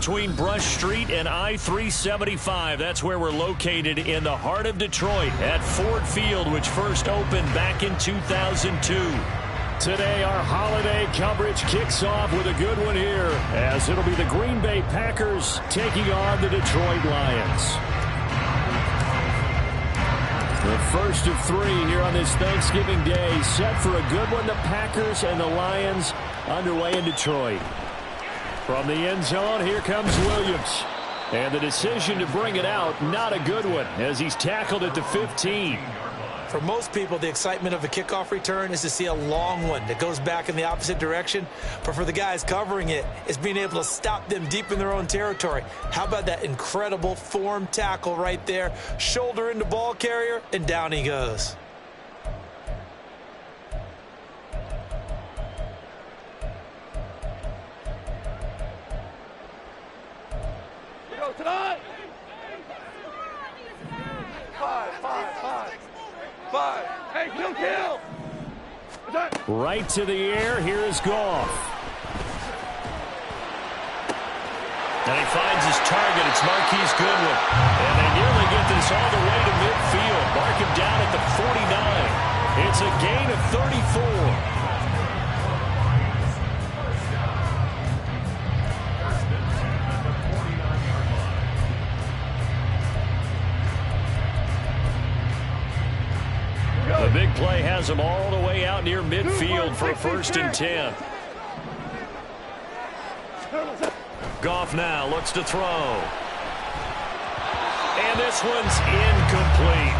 between Brush Street and I-375. That's where we're located in the heart of Detroit at Ford Field, which first opened back in 2002. Today, our holiday coverage kicks off with a good one here, as it'll be the Green Bay Packers taking on the Detroit Lions. The first of three here on this Thanksgiving Day, set for a good one. The Packers and the Lions underway in Detroit. From the end zone, here comes Williams. And the decision to bring it out, not a good one, as he's tackled at the 15. For most people, the excitement of a kickoff return is to see a long one that goes back in the opposite direction. But for the guys covering it, it's being able to stop them deep in their own territory. How about that incredible form tackle right there? Shoulder into ball carrier, and down he goes. Tonight. Five. Hey, kill. Right to the air. Here is Goff. And he finds his target. It's Marquise Goodwin. And they nearly get this all the way to midfield. Mark him down at the 49. It's a gain of 34. The big play has him all the way out near midfield for a 1st and 10. Goff now looks to throw. And this one's incomplete.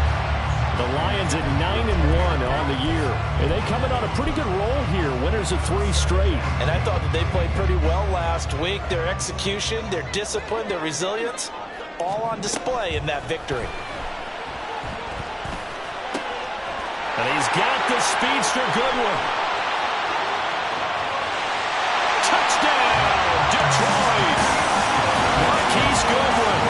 The Lions at 9-1 on the year. And they coming on a pretty good roll here. Winners of 3 straight. And I thought that they played pretty well last week. Their execution, their discipline, their resilience, all on display in that victory. And he's got the speedster Goodwin. Touchdown, Detroit! Marquise Goodwin,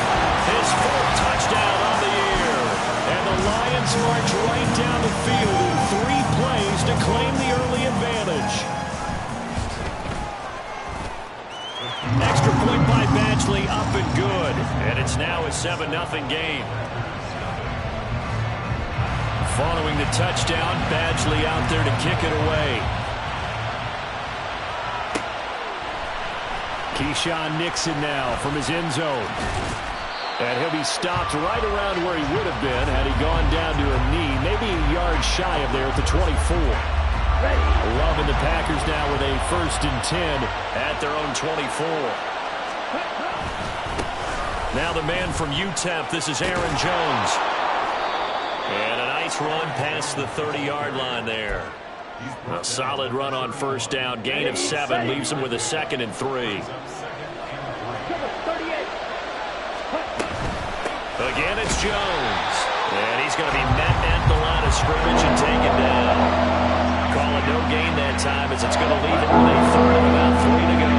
his 4th touchdown on the year. And the Lions march right down the field in 3 plays to claim the early advantage. Extra point by Badgley, up and good. And it's now a 7-0 game. Following the touchdown, Badgley out there to kick it away. Keyshawn Nixon now from his end zone. And he'll be stopped right around where he would have been had he gone down to a knee, maybe a yard shy of there at the 24. Loving the Packers now with a 1st and 10 at their own 24. Now the man from UTEP, this is Aaron Jones. And a nice run past the 30-yard line there. A solid run on 1st down. Gain of 7 leaves him with a 2nd and 3. Again, it's Jones. And he's going to be met at the line of scrimmage and taken down. Call it no gain that time as it's going to leave him with a 3rd and about 3 to go.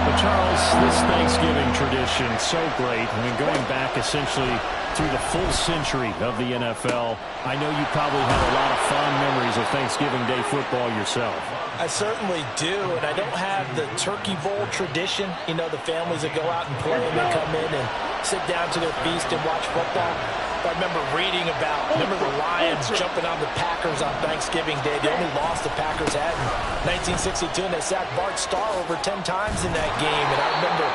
But Charles, this Thanksgiving tradition, so great. I mean, going back essentially through the full century of the NFL, I know you probably have a lot of fond memories of Thanksgiving Day football yourself. I certainly do, and I don't have the turkey bowl tradition. You know, the families that go out and play and then come in and sit down to their feast and watch football. But I remember reading about, the Lions jumping on the Packers on Thanksgiving Day. The only loss the Packers had in 1962, and they sacked Bart Starr over 10 times in that game. And I remember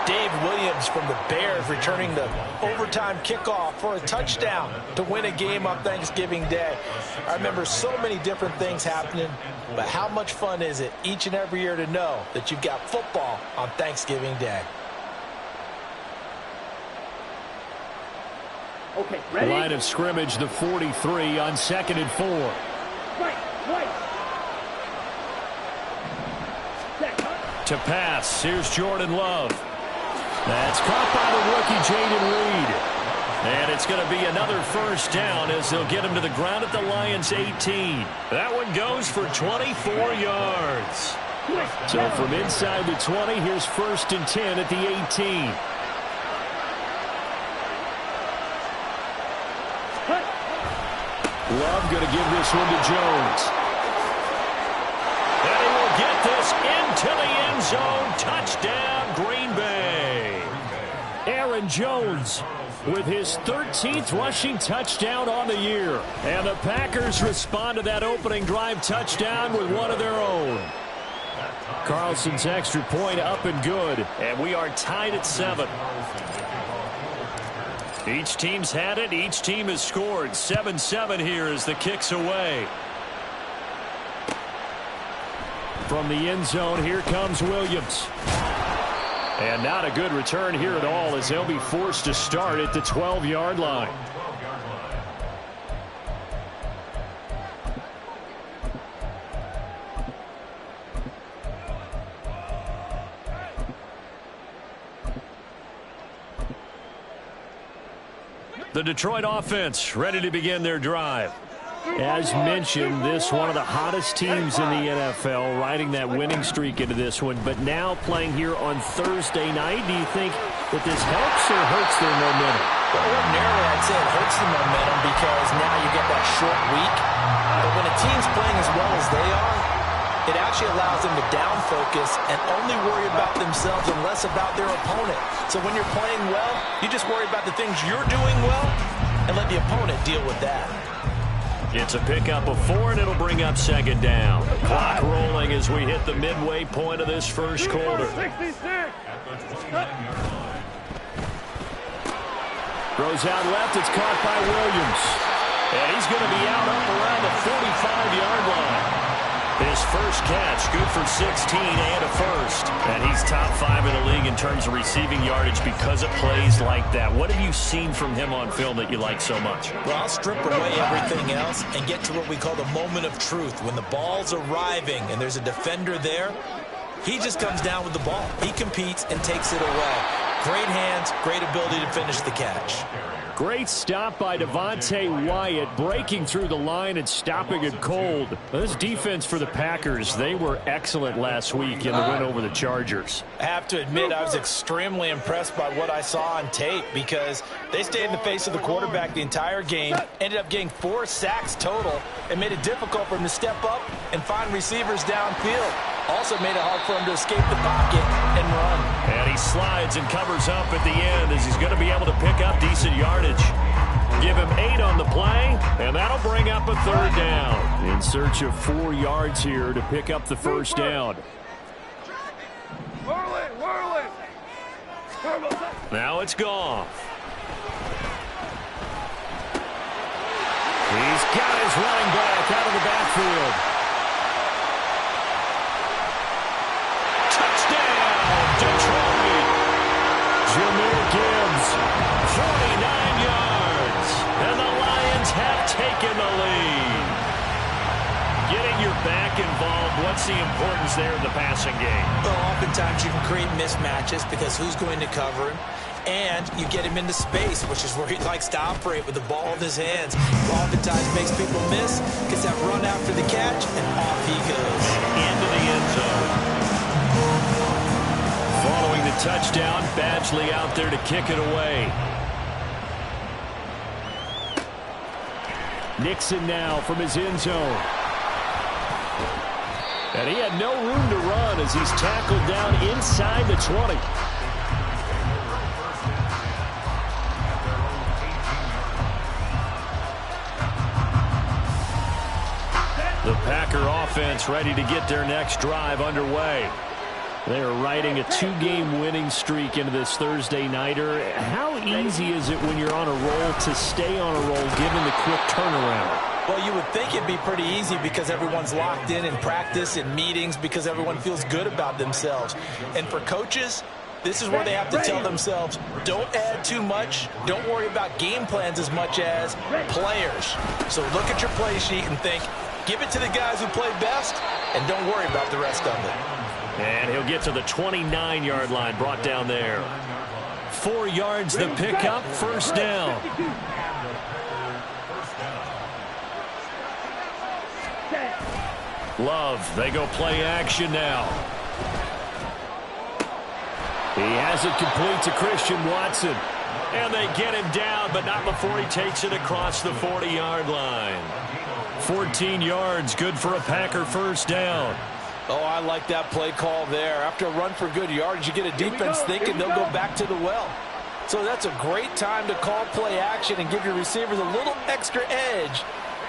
Dave Williams from the Bears returning the overtime kickoff for a touchdown to win a game on Thanksgiving Day. I remember so many different things happening, but how much fun is it each and every year to know that you've got football on Thanksgiving Day? Okay, ready? Line of scrimmage, the 43 on 2nd and 4. Right. To pass, here's Jordan Love. That's caught by the rookie Jaden Reed. And it's going to be another 1st down as they'll get him to the ground at the Lions' 18. That one goes for 24 yards. So from inside the 20, here's 1st and 10 at the 18. Love going to give this one to Jones. And he will get this into the end zone. Touchdown, Green Bay. Aaron Jones with his 13th rushing touchdown on the year. And the Packers respond to that opening drive touchdown with one of their own. Carlson's extra point up and good. And we are tied at 7. Each team's had it. Each team has scored. 7-7 here as the kick's away. From the end zone, here comes Williams. And not a good return here at all as they'll be forced to start at the 12-yard line. The Detroit offense ready to begin their drive. As mentioned, this one of the hottest teams in the NFL, riding that winning streak into this one, but now playing here on Thursday night. Do you think that this helps or hurts their momentum? Well, ordinarily, I'd say it hurts the momentum because now you get that short week. But when a team's playing as well as they are, it actually allows them to down focus and only worry about themselves and less about their opponent. So when you're playing well, you just worry about the things you're doing well and let the opponent deal with that. It's a pickup of 4, and it'll bring up second down. Clock rolling as we hit the midway point of this first quarter. Throws out left. It's caught by Williams. And he's going to be out up around the 45-yard line. His first catch, good for 16 and a first. And he's top 5 in the league in terms of receiving yardage because of plays like that. What have you seen from him on film that you like so much? Well, I'll strip away everything else and get to what we call the moment of truth. When the ball's arriving and there's a defender there, he just comes down with the ball. He competes and takes it away. Great hands, great ability to finish the catch. Great stop by Devontae Wyatt, breaking through the line and stopping it cold. This defense for the Packers, they were excellent last week in the win over the Chargers. I have to admit, I was extremely impressed by what I saw on tape because they stayed in the face of the quarterback the entire game, ended up getting 4 sacks total, and made it difficult for him to step up and find receivers downfield. Also made it hard for him to escape the pocket and run. And he slides and covers up at the end as he's going to be able to pick up decent yardage. Give him 8 on the play, and that'll bring up a third down. In search of 4 yards here to pick up the first down. Now it's Goff. He's got his running back out of the backfield. Detroit. Jahmyr Gibbs, 49 yards. And the Lions have taken the lead. Getting your back involved, what's the importance there in the passing game? Well, oftentimes you can create mismatches because who's going to cover him? And you get him into space, which is where he likes to operate with the ball in his hands. Oftentimes makes people miss, gets that run after the catch, and off he goes. Into the end zone. Following the touchdown, Badgley out there to kick it away. Nixon now from his end zone. And he had no room to run as he's tackled down inside the 20. The Packer offense ready to get their next drive underway. They are riding a 2-game winning streak into this Thursday nighter. How easy is it when you're on a roll to stay on a roll given the quick turnaround? Well, you would think it'd be pretty easy because everyone's locked in practice and meetings because everyone feels good about themselves. And for coaches, this is where they have to tell themselves, don't add too much. Don't worry about game plans as much as players. So look at your play sheet and think, give it to the guys who play best and don't worry about the rest of it. And he'll get to the 29-yard line, brought down there. 4 yards the pickup, first down. Love, they go play action now. He has it complete to Christian Watson. And they get him down, but not before he takes it across the 40-yard line. 14 yards, good for a Packer first down. Oh, I like that play call there. After a run for good yardage, you get a defense thinking they'll go back to the well. So that's a great time to call play action and give your receivers a little extra edge.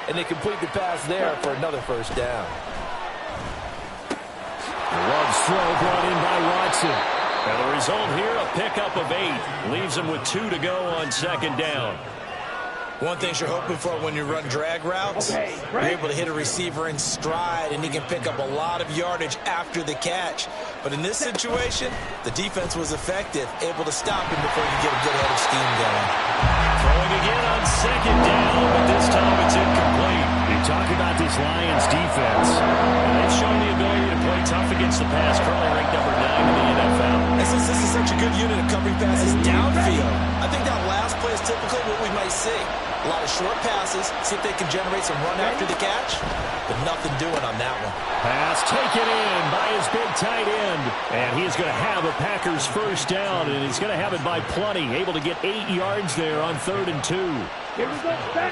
And they complete the pass there for another first down. Love's throw brought in by Watson. And the result here, a pickup of 8. Leaves him with 2 to go on second down. One thing you're hoping for when you run drag routes, you're able to hit a receiver in stride, and he can pick up a lot of yardage after the catch. But in this situation, the defense was effective, able to stop him before you get a good head of steam going. Throwing again on second down, but this time it's incomplete. You talk about this Lions defense, and they've shown the ability to play tough against the pass, currently ranked number 9 in the NFL. And since this is such a good unit of covering passes downfield, I think that last play is typically what we might see. A lot of short passes, see if they can generate some run after the catch, but nothing doing on that one. Pass taken in by his big tight end, and he's going to have a Packers first down, and he's going to have it by plenty, able to get 8 yards there on 3rd and 2. Here we go, back.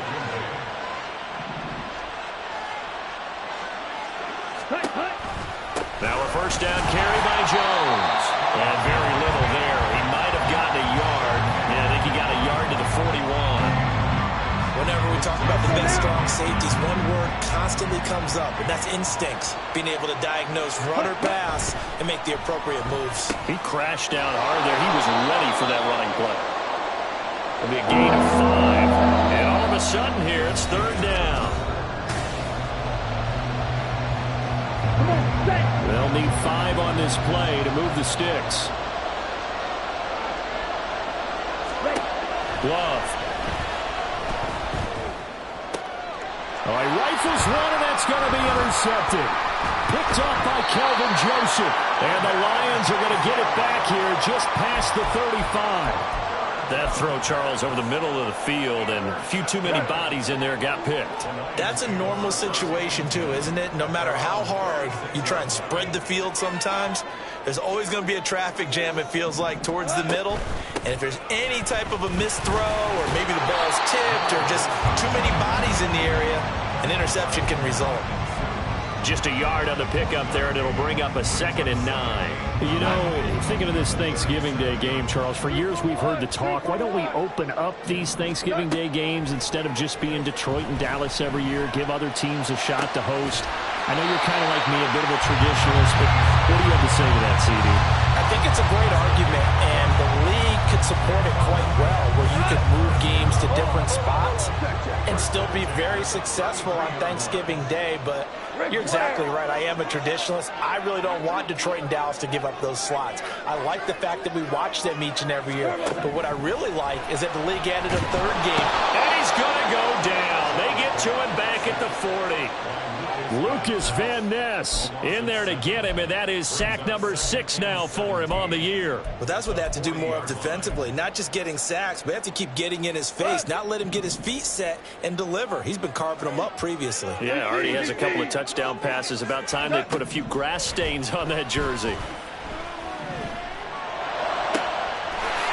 Now a first down carry by Jones. And very little there. He might have gotten a yard. Yeah, I think he got a yard to the 41. Whenever we talk about the best strong safeties, one word constantly comes up, and that's instincts. Being able to diagnose run or pass and make the appropriate moves. He crashed down hard there. He was ready for that running play. It'll be a gain of 5. And all of a sudden here, it's 3rd down. They'll need 5 on this play to move the sticks. Love. Oh, he rifles one, and that's going to be intercepted. Picked off by Kelvin Joseph. And the Lions are going to get it back here just past the 35. That throw, Charles, over the middle of the field, and a few too many bodies in there got picked. That's a normal situation, too, isn't it? No matter how hard you try and spread the field sometimes, there's always going to be a traffic jam, it feels like, towards the middle. And if there's any type of a missed throw, or maybe the ball's tipped, or just too many bodies in the area, an interception can result. Just a yard on the pickup there, and it'll bring up a 2nd and 9. You know, thinking of this Thanksgiving Day game, Charles, for years we've heard the talk, why don't we open up these Thanksgiving Day games instead of just being Detroit and Dallas every year, give other teams a shot to host? I know you're kind of like me, a bit of a traditionalist, but what do you have to say to that, CD? I think it's a great argument, and the league could support it quite well, where you could move games to different spots and still be very successful on Thanksgiving Day. But you're exactly right. I am a traditionalist. I really don't want Detroit and Dallas to give up those slots. I like the fact that we watch them each and every year. But what I really like is that the league added a 3rd game. And he's going to go down. They get to him back at the 40. Lucas Van Ness in there to get him, and that is sack number 6 now for him on the year. Well, that's what they have to do more of defensively, not just getting sacks, but they have to keep getting in his face, not let him get his feet set and deliver. He's been carving them up previously. Yeah, already has a couple of touchdown passes. About time they put a few grass stains on that jersey.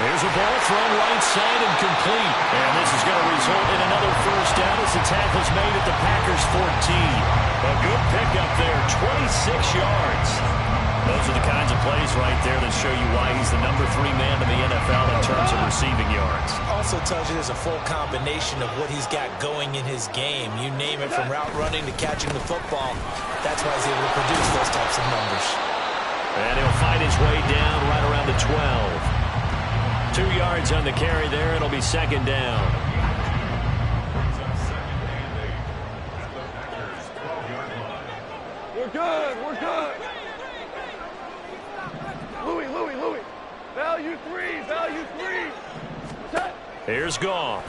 There's a ball thrown right side and complete. And this is going to result in another first down as the tackle's made at the Packers 14. A good pickup there, 26 yards. Those are the kinds of plays right there that show you why he's the number 3 man in the NFL in terms of receiving yards. Also tells you there's a full combination of what he's got going in his game. You name it, from route running to catching the football. That's why he's able to produce those types of numbers. And he'll fight his way down right around the 12. 2 yards on the carry there. It'll be 2nd down. We're good. We're good. Louis. Value 3. Set. Here's Goff.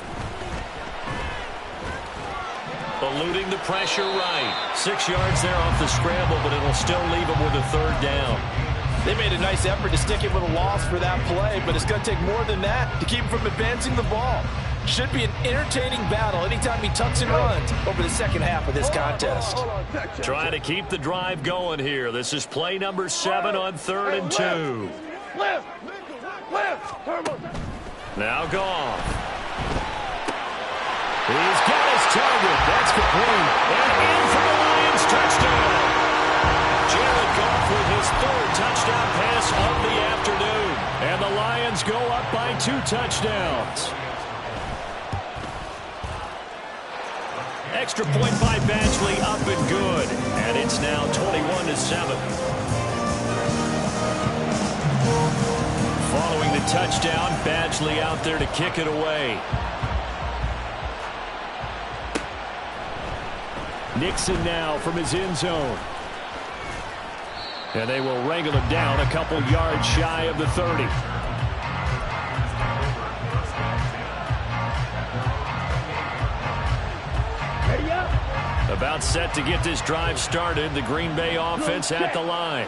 Eluding the pressure right. 6 yards there off the scramble, but it'll still leave him with a 3rd down. They made a nice effort to stick it with a loss for that play, but it's going to take more than that to keep him from advancing the ball. Should be an entertaining battle anytime he tucks and runs over the second half of this contest. Trying to keep the drive going here. This is play number 7 on 3rd and 2. Left. Now Goff. He's got his target. That's complete. And in for the Lions touchdown. Jared And the Lions go up by 2 touchdowns. Extra point by Badgley, up and good. And it's now 21-7. Following the touchdown, Badgley out there to kick it away. Nixon now from his end zone. And they will wrangle him down a couple yards shy of the 30. Ready up. About set to get this drive started. The Green Bay offense at the line.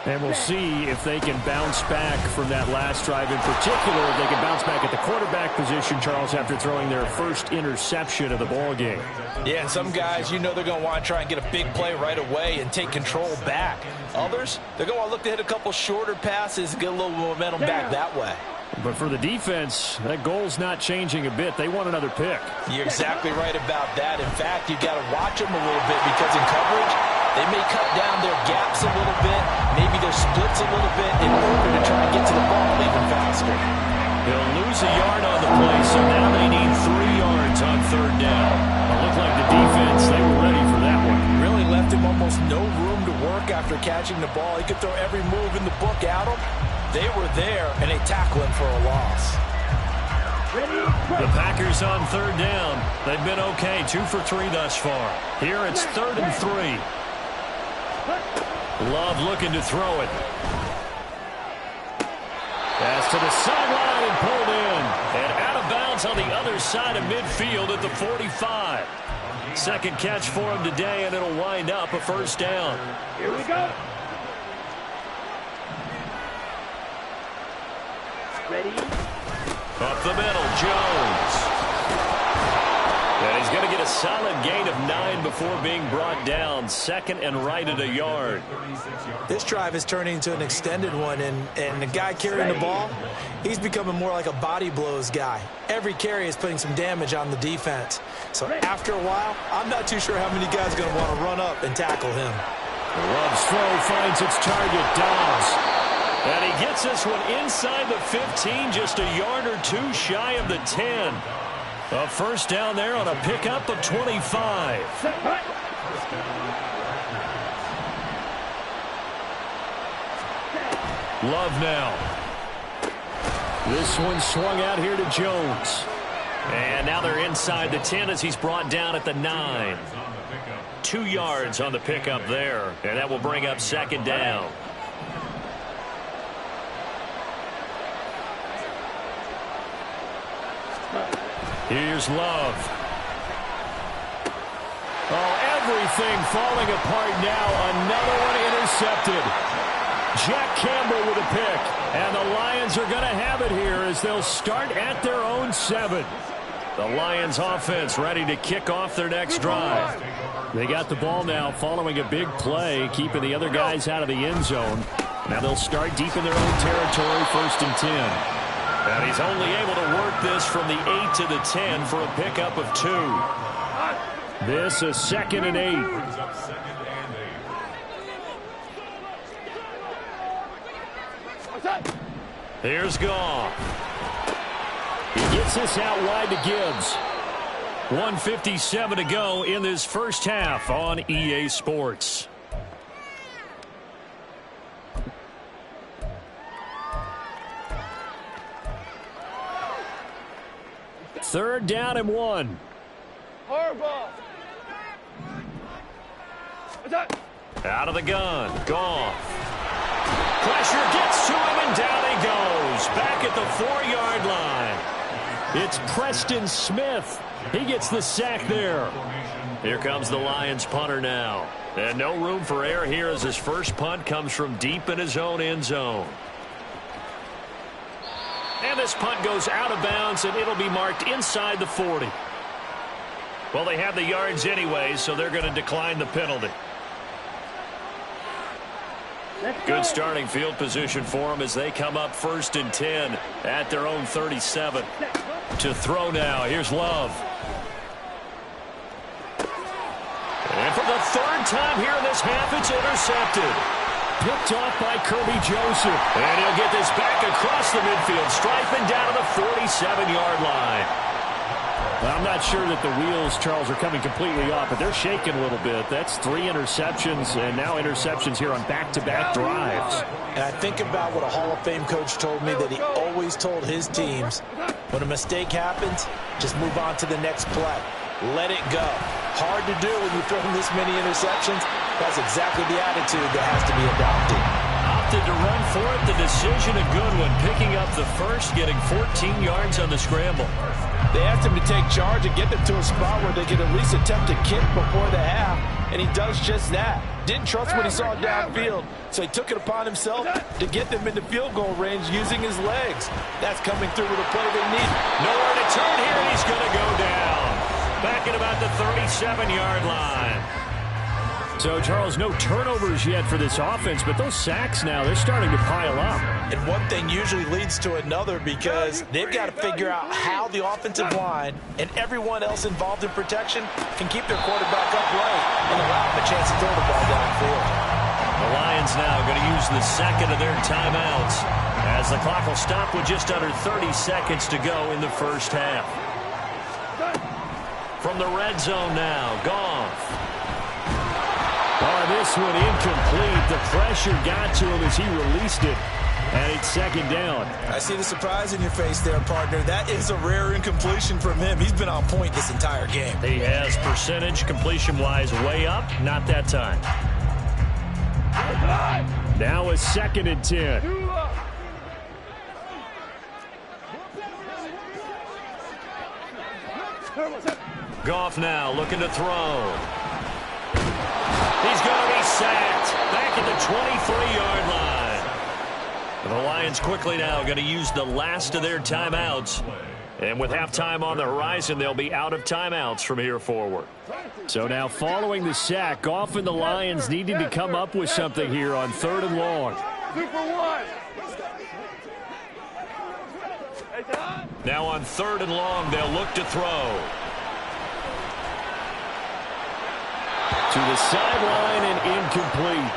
And we'll see if they can bounce back from that last drive in particular. If they can bounce back at the quarterback position, Charles, after throwing their first interception of the ball game. Yeah, and some guys, you know they're going to want to try and get a big play right away and take control back. Others, they're going to want to look to hit a couple shorter passes and get a little momentum back that way. But for the defense, that goal's not changing a bit. They want another pick. You're exactly right about that. In fact, you've got to watch them a little bit because in coverage, they may cut down their gaps a little bit, maybe their splits a little bit in order to try and get to the ball even faster. They'll lose a yard on the play, so now they need 3 yards on 3rd down. It looked like the defense, they were ready for that one. Really left him almost no room to work after catching the ball. He could throw every move in the book at him. They were there, and they tackle him for a loss. The Packers on 3rd down. They've been okay, 2 for 3 thus far. Here it's 3rd and 3. Love looking to throw it. Pass to the sideline and pulled in. And out of bounds on the other side of midfield at the 45. Second catch for him today, and it'll wind up a 1st down. Here we go. Ready? Up the middle, Jones. And he's going to get a solid gain of 9 before being brought down. 2nd and right at a yard. This drive is turning into an extended one, and the guy carrying the ball, he's becoming more like a body blows guy. Every carry is putting some damage on the defense. So after a while, I'm not too sure how many guys are going to want to run up and tackle him. Love's throw finds its target, Dobbs. And he gets this one inside the 15, just a yard or 2 shy of the 10. A 1st down there on a pickup of 25. Love now. This one swung out here to Jones. And now they're inside the 10 as he's brought down at the 9. 2 yards on the pickup there. And that will bring up 2nd down. Here's Love. Oh, everything falling apart now. Another one intercepted. Jack Campbell with a pick. And the Lions are going to have it here as they'll start at their own 7. The Lions offense ready to kick off their next drive. They got the ball now following a big play, keeping the other guys out of the end zone. Now they'll start deep in their own territory, 1st and 10. And he's only able to work this from the 8 to the 10 for a pickup of 2. This is 2nd and 8. Here's Goff. He gets this out wide to Gibbs. 1:57 to go in this 1st half on EA Sports. Third down and 1. Harbaugh. Out of the gun. Goff. Pressure gets to him, and down he goes. Back at the 4-yard line. It's Preston Smith. He gets the sack there. Here comes the Lions punter now. And no room for error here as his first punt comes from deep in his own end zone. And this punt goes out of bounds, and it'll be marked inside the 40. Well, they have the yards anyway, so they're going to decline the penalty. Good starting field position for them as they come up 1st and 10 at their own 37. To throw now, here's Love. And for the 3rd time here in this half, it's intercepted. Picked off by Kirby Joseph. And he'll get this back back across the midfield stripe and down to the 47-yard line. Well, I'm not sure that the wheels, Charles, are coming completely off, but they're shaking a little bit. That's 3 interceptions, and now interceptions here on back-to-back drives. And I think about what a Hall of Fame coach told me that he always told his teams, when a mistake happens, just move on to the next play. Let it go. Hard to do when you throw this many interceptions. That's exactly the attitude that has to be adopted. Opted to run for it. The decision a good one. Picking up the first, getting 14 yards on the scramble. They asked him to take charge and get them to a spot where they could at least attempt to kick before the half, and he does just that. Didn't trust what he saw downfield, so he took it upon himself to get them into field goal range using his legs. That's coming through with a play they need. Nowhere to turn here, and he's going to go down. Back at about the 37-yard line. So, Charles, no turnovers yet for this offense, but those sacks now, they're starting to pile up. And one thing usually leads to another because they've got to figure out how the offensive line and everyone else involved in protection can keep their quarterback upright and allow him a chance to throw the ball downfield. The Lions now going to use the second of their timeouts as the clock will stop with just under 30 seconds to go in the first half. From the red zone now, Goff. Oh, this one incomplete. The pressure got to him as he released it, and it's second down. I see the surprise in your face there, partner. That is a rare incompletion from him. He's been on point this entire game. He has percentage completion-wise way up. Not that time. Now a 2nd and 10. Goff now looking to throw. He's going to be sacked back at the 23-yard line. The Lions quickly now going to use the last of their timeouts. And with halftime on the horizon, they'll be out of timeouts from here forward. So now following the sack, Goff and the Lions needing to come up with something here on 3rd and long. Now on 3rd and long, they'll look to throw. To the sideline and incomplete.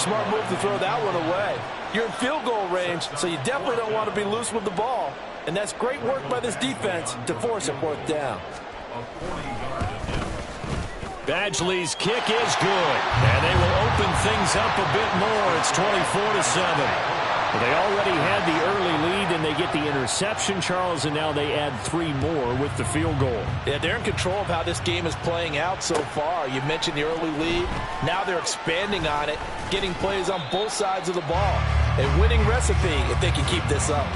Smart move to throw that one away. You're in field goal range, so you definitely don't want to be loose with the ball. And that's great work by this defense to force a 4th down. Badgley's kick is good. And they will open things up a bit more. It's 24-7. They already had the early lead, and they get the interception, Charles, and now they add 3 more with the field goal. Yeah, they're in control of how this game is playing out so far. You mentioned the early lead. Now they're expanding on it, getting plays on both sides of the ball. A winning recipe if they can keep this up.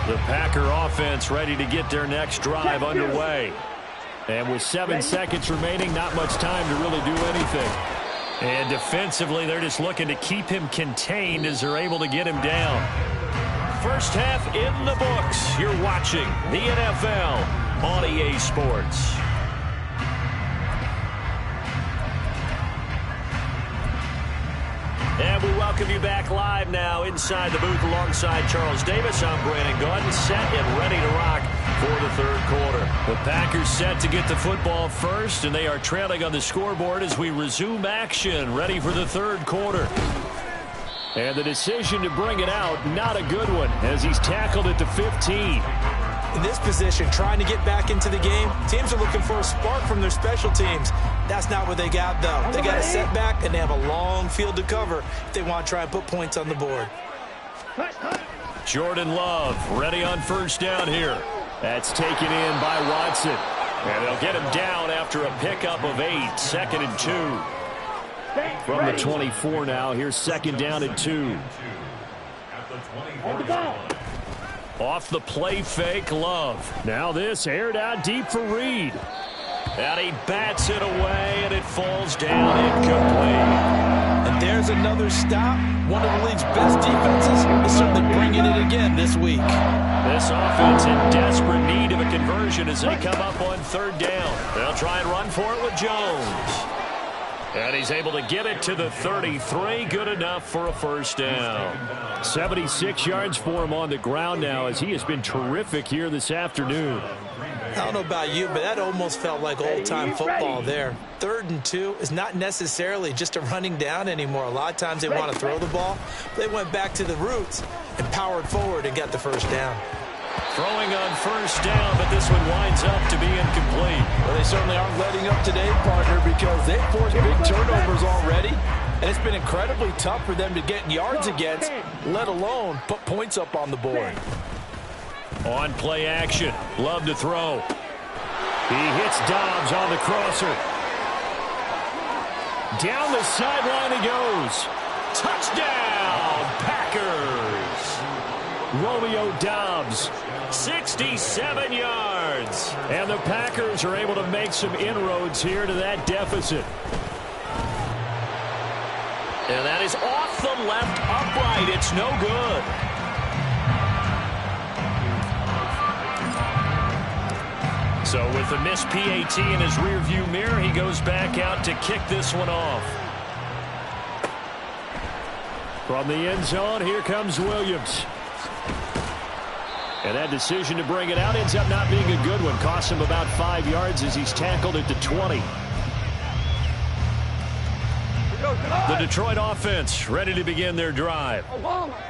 The Packer offense ready to get their next drive underway. And with 7 seconds remaining, not much time to really do anything. And defensively, they're just looking to keep him contained as they're able to get him down. First half in the books. You're watching the NFL on EA Sports. And we welcome you back live now inside the booth alongside Charles Davis. I'm Brandon Gaudin, set and ready to rock for the 3rd quarter. The Packers set to get the football first, and they are trailing on the scoreboard as we resume action, ready for the 3rd quarter. And the decision to bring it out, not a good one, as he's tackled at the 15. In this position, trying to get back into the game, teams are looking for a spark from their special teams. That's not what they got, though. They got a setback, and they have a long field to cover if they want to try and put points on the board. Jordan Love ready on 1st down here. That's taken in by Watson. And they'll get him down after a pickup of 8, 2nd and 2. From the 24 now, here's 2nd down and 2. Off the play fake, Love. Now this aired out deep for Reed. And he bats it away, and it falls down incomplete. And there's another stop. One of the league's best defenses is certainly bringing it again this week. This offense in desperate need of a conversion as they come up on 3rd down. They'll try and run for it with Jones. And he's able to get it to the 33. Good enough for a 1st down. 76 yards for him on the ground now as he has been terrific here this afternoon. I don't know about you, but that almost felt like old-time football there. 3rd and 2 is not necessarily just a running down anymore. A lot of times they want to throw the ball. They went back to the roots and powered forward and got the first down. Throwing on first down, but this one winds up to be incomplete. Well, they certainly aren't letting up today, partner, because they've forced big turnovers already, and it's been incredibly tough for them to get yards against, let alone put points up on the board. On play action, Love to throw. He hits Dobbs on the crosser. Down the sideline he goes. Touchdown, Packers! Romeo Dobbs, 67 yards. And the Packers are able to make some inroads here to that deficit. And that is off the left upright. It's no good. So with the missed PAT in his rearview mirror, he goes back out to kick this one off. From the end zone, here comes Williams. And that decision to bring it out ends up not being a good one. Costs him about 5 yards as he's tackled at the 20. The Detroit offense ready to begin their drive.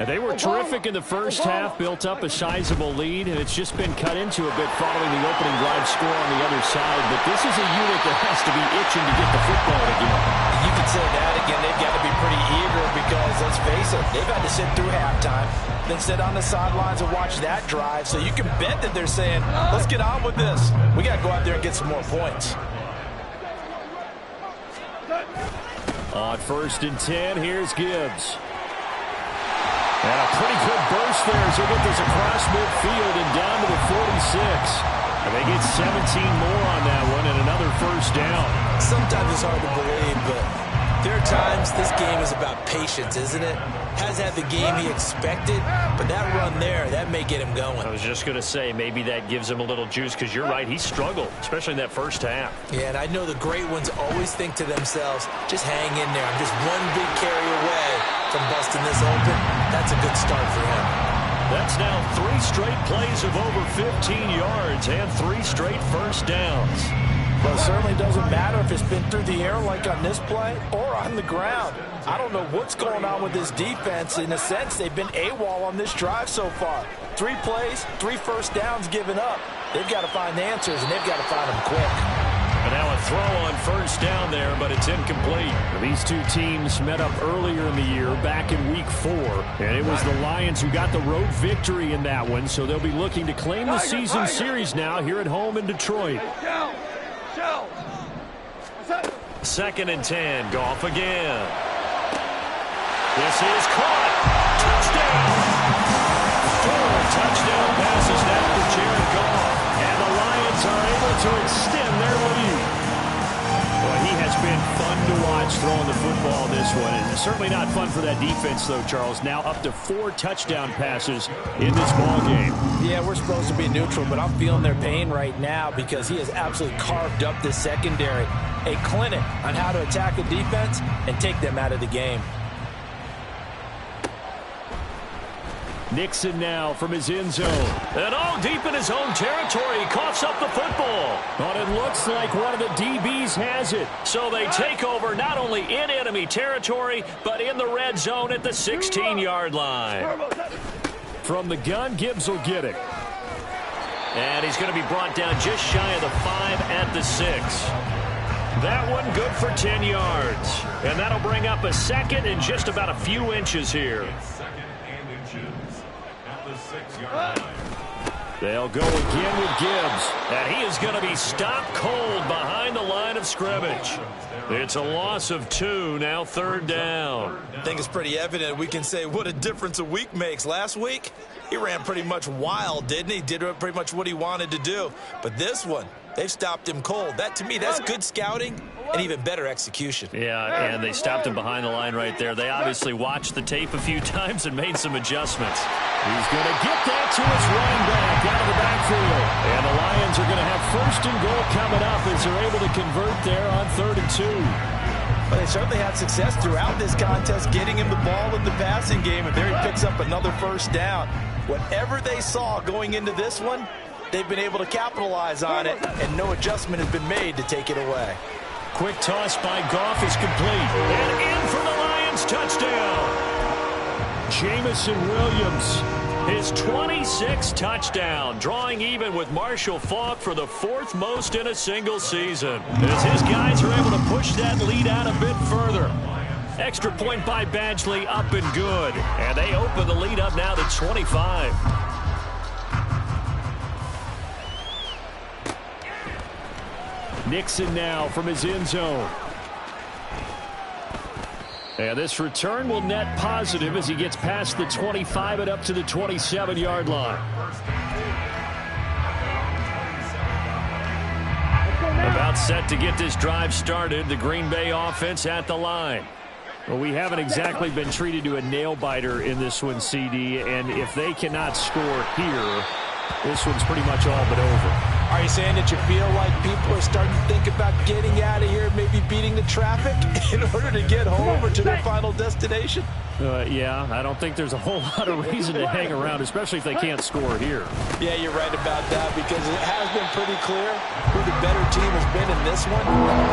And they were terrific in the first half, built up a sizable lead, and it's just been cut into a bit following the opening drive score on the other side. But this is a unit that has to be itching to get the football again. You could say that again. They've got to be pretty eager because, let's face it, they've had to sit through halftime, then sit on the sidelines and watch that drive. So you can bet that they're saying, let's get on with this. We got to go out there and get some more points. On 1st and 10, here's Gibbs. And a pretty good burst there as they get this across midfield and down to the 46. And they get 17 more on that one and another first down. Sometimes it's hard to believe, but there are times this game is about patience, isn't it? Has had the game he expected, but that run there, that may get him going. I was just going to say, maybe that gives him a little juice, because you're right, he struggled, especially in that first half. Yeah, and I know the great ones always think to themselves, just hang in there. I'm just one big carry away from busting this open. That's a good start for him. That's now 3 straight plays of over 15 yards and 3 straight first downs. Well, it certainly doesn't matter if it's been through the air like on this play or on the ground. I don't know what's going on with this defense. In a sense, they've been AWOL on this drive so far. 3 plays, 3 first downs given up. They've got to find answers, and they've got to find them quick. And now a throw on first down there, but it's incomplete. These two teams met up earlier in the year, back in Week 4. And it was the Lions who got the road victory in that one, so they'll be looking to claim the season series now here at home in Detroit. 2nd and 10, Goff again. This is caught. Touchdown! 4 touchdown passes now for Jared Goff. And the Lions are able to extend their lead. Well, he has been fun to watch throwing the football this one. And it's certainly not fun for that defense, though, Charles. Now up to 4 touchdown passes in this ballgame. Yeah, we're supposed to be neutral, but I'm feeling their pain right now because he has absolutely carved up this secondary. A clinic on how to attack a defense and take them out of the game. Nixon now from his end zone. And all deep in his own territory, he coughs up the football. But it looks like one of the DBs has it. So they take over not only in enemy territory, but in the red zone at the 16-yard line. From the gun, Gibbs will get it. And he's going to be brought down just shy of the 5 at the 6. That one good for 10 yards. And that'll bring up a 2nd and just about a few inches here. They'll go again with Gibbs. And he is going to be stopped cold behind the line of scrimmage. It's a loss of 2, now 3rd down. I think it's pretty evident we can say what a difference a week makes. Last week, he ran pretty much wild, didn't he? Did pretty much what he wanted to do. But this one, they've stopped him cold. That, to me, that's good scouting and even better execution. Yeah, and they stopped him behind the line right there. They obviously watched the tape a few times and made some adjustments. He's going to get that to his running back out of the backfield. And the Lions are going to have 1st and goal coming up as they're able to convert there on 3rd and 2. But they certainly had success throughout this contest getting him the ball in the passing game, and there he picks up another first down. Whatever they saw going into this one, they've been able to capitalize on it, and no adjustment has been made to take it away. Quick toss by Goff is complete. And in for the Lions touchdown. Jameson Williams, his 26th touchdown, drawing even with Marshall Faulk for the 4th most in a single season. As his guys are able to push that lead out a bit further. Extra point by Badgley, up and good. And they open the lead up now to 25. Nixon now from his end zone. And this return will net positive as he gets past the 25 and up to the 27-yard line. About set to get this drive started. The Green Bay offense at the line. Well, we haven't exactly been treated to a nail-biter in this one, CD. And if they cannot score here, this one's pretty much all but over. Are you saying that you feel like people are starting to think about getting out of here, maybe beating the traffic in order to get home or to their final destination? Yeah, I don't think there's a whole lot of reason to hang around, especially if they can't score here. Yeah, you're right about that, because it has been pretty clear who the better team has been in this one.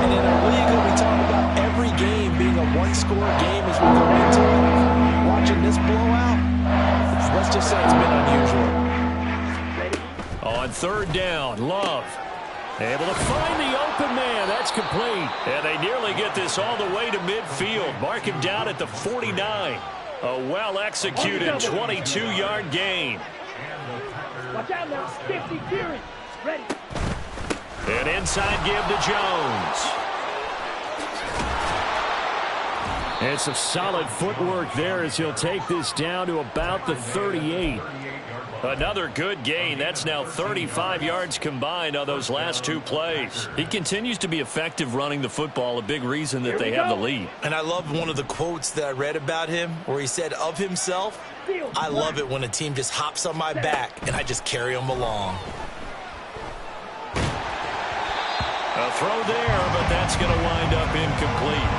And in a league that we talk about every game being a one-score game as we go into it, watching this blowout, let's just say it's been unusual. On third down, Love able to find the open man. That's complete. And they nearly get this all the way to midfield. Mark him down at the 49. A well-executed 22-yard gain. Watch out now. 50 carries. Ready. An inside give to Jones. And some solid footwork there as he'll take this down to about the 38. Another good gain. That's now 35 yards combined on those last 2 plays. He continues to be effective running the football, a big reason that they have the lead. And I love one of the quotes that I read about him where he said of himself, "I love it when a team just hops on my back and I just carry them along." A throw there, but that's going to wind up incomplete.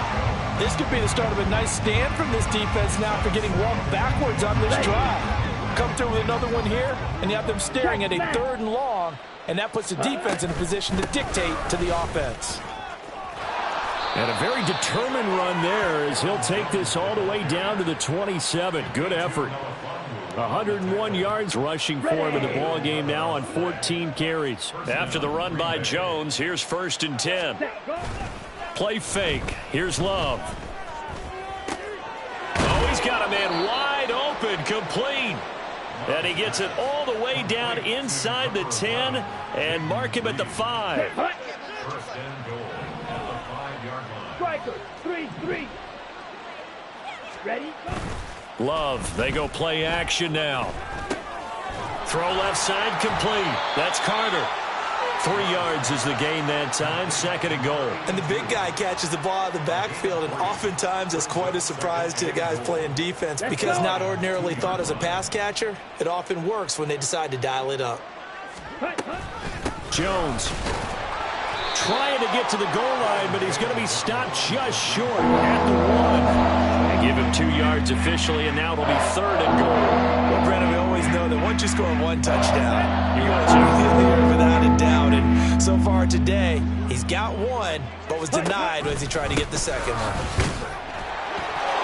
This could be the start of a nice stand from this defense now for getting walked backwards on this drive. Come through with another one here, and you have them staring at a 3rd and long, and that puts the defense in a position to dictate to the offense. And a very determined run there as he'll take this all the way down to the 27. Good effort. 101 yards rushing for him in the ball game now on 14 carries. After the run by Jones, here's 1st and 10. Play fake. Here's Love. Oh, he's got a man wide open, complete. And he gets it all the way down inside the 10 and mark him at the 5. Striker, 3-3. Ready? Love, they go play action now. Throw left side, complete. That's Carter. 3 yards is the gain that time, 2nd and goal. And the big guy catches the ball out of the backfield, and oftentimes it's quite a surprise to the guys playing defense because not ordinarily thought as a pass catcher, it often works when they decide to dial it up. Jones trying to get to the goal line, but he's going to be stopped just short at the 1. And give him 2 yards officially, and now it'll be 3rd and goal. Well, Brandon, we always know that once you score 1 touchdown, you're going to take the air without a doubt. And so far today, he's got 1, but was denied as he tried to get the 2nd one.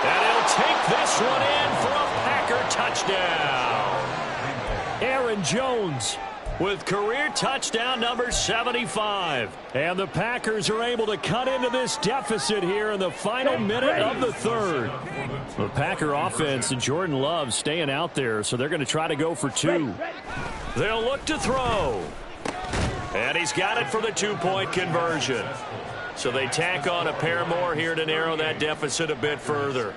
And he'll take this one in for a Packer touchdown. Aaron Jones with career touchdown number 75. And the Packers are able to cut into this deficit here in the final minute of the 3rd. The Packer offense and Jordan Love staying out there, so they're going to try to go for 2. They'll look to throw. And he's got it for the 2-point conversion. So they tack on a pair more here to narrow that deficit a bit further.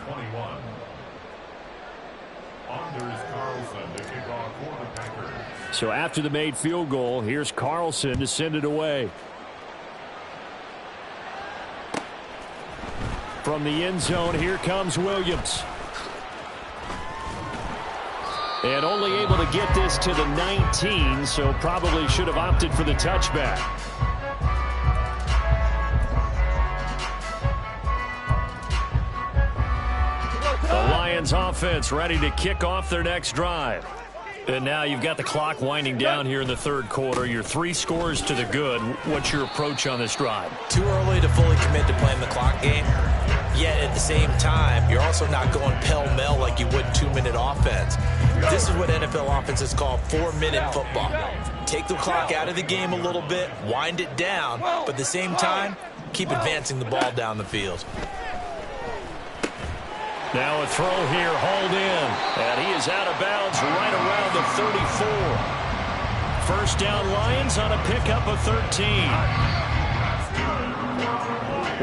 So after the made field goal, here's Carlson to send it away. From the end zone, here comes Williams. And only able to get this to the 19, so probably should have opted for the touchback. The Lions offense ready to kick off their next drive. And now you've got the clock winding down here in the third quarter. You're 3 scores to the good. What's your approach on this drive? Too early to fully commit to playing the clock game. Yet at the same time, you're also not going pell-mell like you would 2-minute offense. This is what NFL offenses call 4-minute football. Take the clock out of the game a little bit, wind it down, but at the same time, keep advancing the ball down the field. Now a throw here, hauled in, and he is out of bounds right around the 34. First down Lions on a pickup of 13.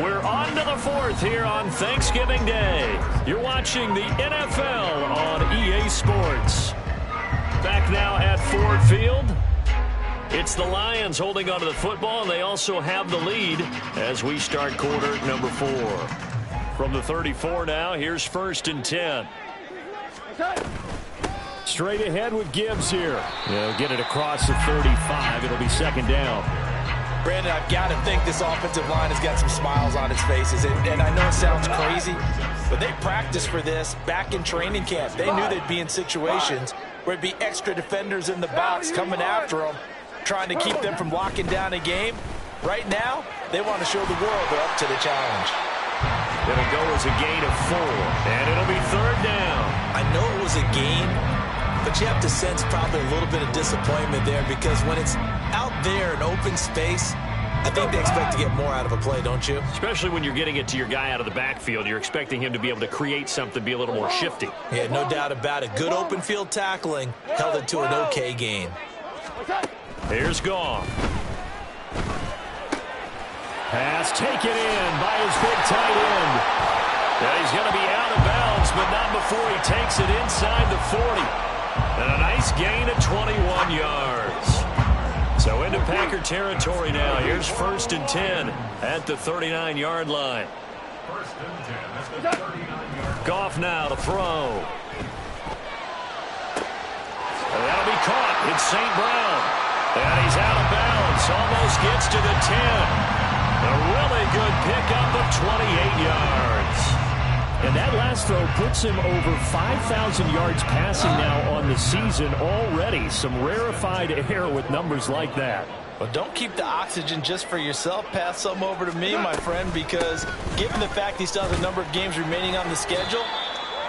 We're on to the fourth here on Thanksgiving Day. You're watching the NFL on EA Sports. Back now at Ford Field. It's the Lions holding onto the football, and they also have the lead as we start quarter number 4. From the 34 now, here's 1st and 10. Straight ahead with Gibbs here. They'll get it across the 35. It'll be 2nd down. Brandon, I've got to think this offensive line has got some smiles on its faces. And I know it sounds crazy, but they practiced for this back in training camp. They knew they'd be in situations where it'd be extra defenders in the box coming after them, trying to keep them from locking down a game. Right now, they want to show the world they're up to the challenge. It'll go as a gain of 4, and it'll be 3rd down. I know it was a gain, but you have to sense probably a little bit of disappointment there because when it's out there in open space, I think they expect to get more out of a play, don't you? Especially when you're getting it to your guy out of the backfield. You're expecting him to be able to create something, be a little more shifty. Yeah, no doubt about it. Good open field tackling held it to an okay gain. Here's Goff. Pass taken in by his big tight end. And he's going to be out of bounds, but not before he takes it inside the 40. And a nice gain of 21 yards. So into Packer territory now. Here's 1st and 10 at the 39-yard line. Goff now to throw. And that'll be caught. It's St. Brown. And he's out of bounds. Almost gets to the 10. A really good pickup of 28 yards. And that last throw puts him over 5,000 yards passing now on the season already. Some rarefied air with numbers like that. Well, don't keep the oxygen just for yourself. Pass some over to me, my friend, because given the fact he still has a number of games remaining on the schedule,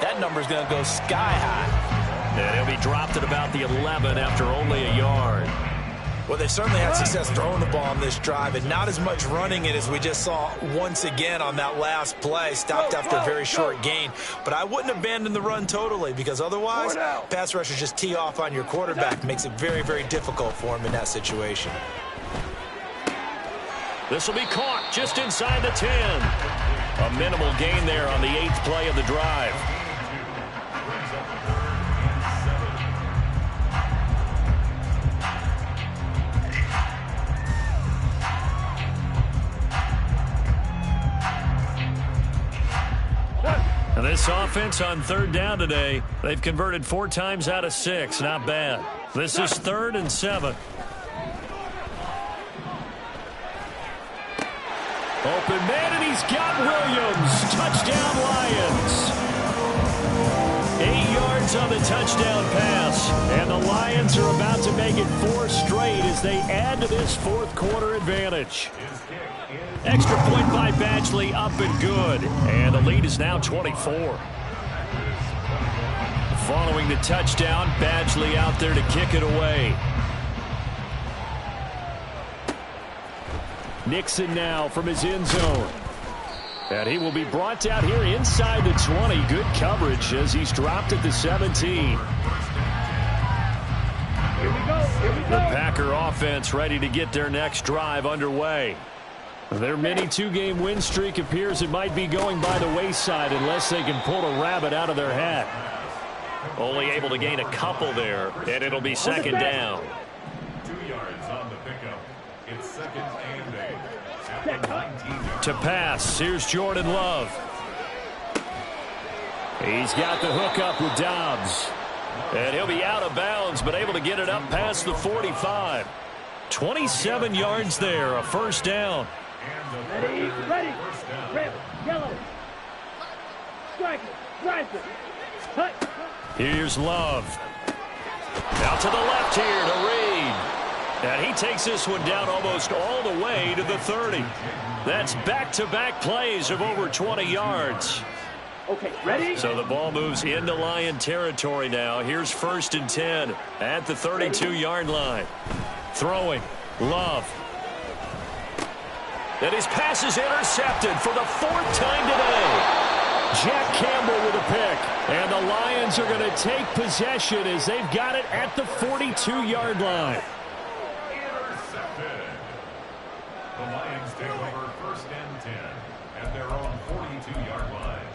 that number is going to go sky high. And he'll be dropped at about the 11 after only a yard. Well, they've certainly had success throwing the ball on this drive, and not as much running it as we just saw once again on that last play. Stopped after a very short gain. But I wouldn't abandon the run totally, because otherwise, pass rushers just tee off on your quarterback. Makes it very, very difficult for him in that situation. This will be caught just inside the 10. A minimal gain there on the 8th play of the drive. And this offense on 3rd down today, they've converted 4 times out of 6. Not bad. This is 3rd and 7. Open man, and he's got Williams. Touchdown, Lions. 8 yards on the touchdown pass. And the Lions are about to make it 4 straight as they add to this 4th quarter advantage. Extra point by Badgley, up and good. And the lead is now 24. Following the touchdown, Badgley out there to kick it away. Nixon now from his end zone. And he will be brought down here inside the 20. Good coverage as he's dropped at the 17. Here we go. The Packer offense ready to get their next drive underway. Their mini 2-game win streak appears it might be going by the wayside unless they can pull a rabbit out of their hat. Only able to gain a couple there, and it'll be 2nd down. 2 yards on the pickup. It's 2nd and 8. To pass, here's Jordan Love. He's got the hook up with Dobbs. And he'll be out of bounds, but able to get it up past the 45. 27 yards there, a 1st down. Ready, red, yellow, striker, riser, cut. Here's Love. Out to the left here to Reed. And he takes this one down almost all the way to the 30. That's back-to-back plays of over 20 yards. Okay, ready? So the ball moves into Lion territory now. Here's 1st and 10 at the 32-yard line. Throwing, Love. And his pass is intercepted for the 4th time today. Jack Campbell with a pick. And the Lions are going to take possession as they've got it at the 42-yard line. Intercepted. The Lions take over 1st and 10 at their own 42-yard line.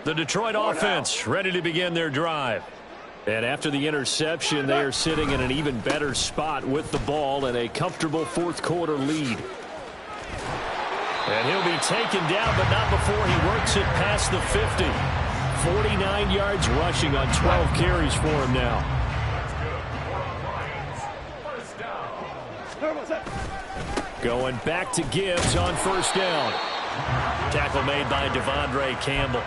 The Detroit offense ready to begin their drive. And after the interception, they are sitting in an even better spot with the ball and a comfortable 4th quarter lead. And he'll be taken down, but not before he works it past the 50. 49 yards rushing on 12 carries for him now. Going back to Gibbs on 1st down. Tackle made by Devondre Campbell.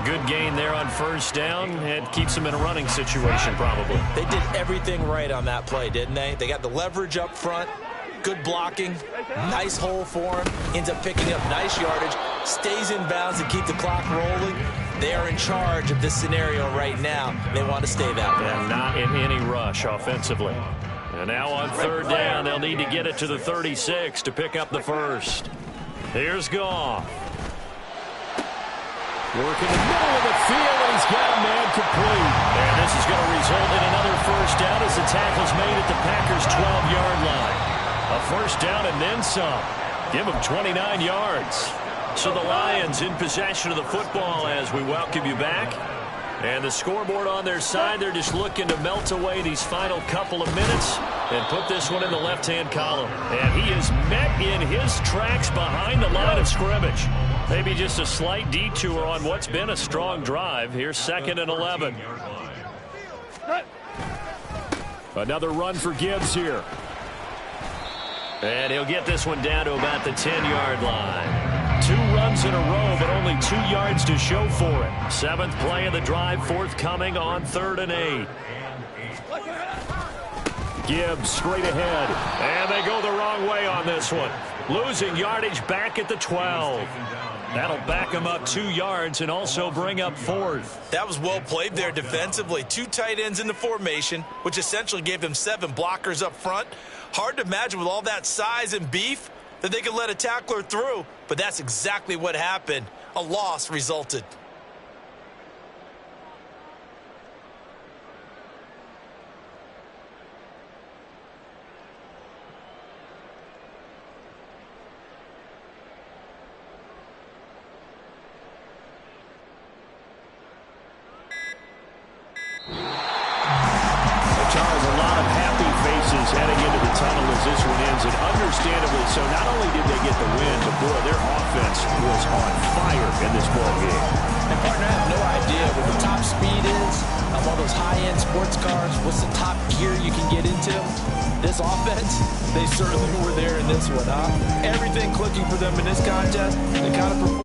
Good gain there on 1st down. It keeps them in a running situation probably. They did everything right on that play, didn't they? They got the leverage up front, good blocking, nice hole for him, ends up picking up nice yardage, stays in bounds and keep the clock rolling. They are in charge of this scenario right now. They want to stay that way. And not in any rush offensively. And now on 3rd down, they'll need to get it to the 36 to pick up the 1st. Here's Goff. Working the middle of the field, and he's got a man complete. And this is going to result in another 1st down as the tackle's made at the Packers' 12-yard line. A 1st down and then some. Give them 29 yards. So the Lions in possession of the football as we welcome you back. And the scoreboard on their side, they're just looking to melt away these final couple of minutes and put this one in the left-hand column. And he is met in his tracks behind the line of scrimmage. Maybe just a slight detour on what's been a strong drive. Here's 2nd and 11. Another run for Gibbs here. And he'll get this one down to about the 10-yard line. 2 runs in a row, but only 2 yards to show for it. 7th play of the drive forthcoming on 3rd and 8. Gibbs straight ahead. And they go the wrong way on this one. Losing yardage back at the 12. That'll back him up 2 yards and also bring up 4th. That was well played there defensively. 2 tight ends in the formation, which essentially gave them 7 blockers up front. Hard to imagine with all that size and beef that they could let a tackler through, but that's exactly what happened. A loss resulted. Heading into the tunnel as this one ends, and understandably so. Not only did they get the win, but boy, their offense was on fire in this ball game. And partner, I have no idea what the top speed is of all those high-end sports cars. What's the top gear you can get into? This offense, they certainly were there in this one, huh? Everything clicking for them in this contest. They kind of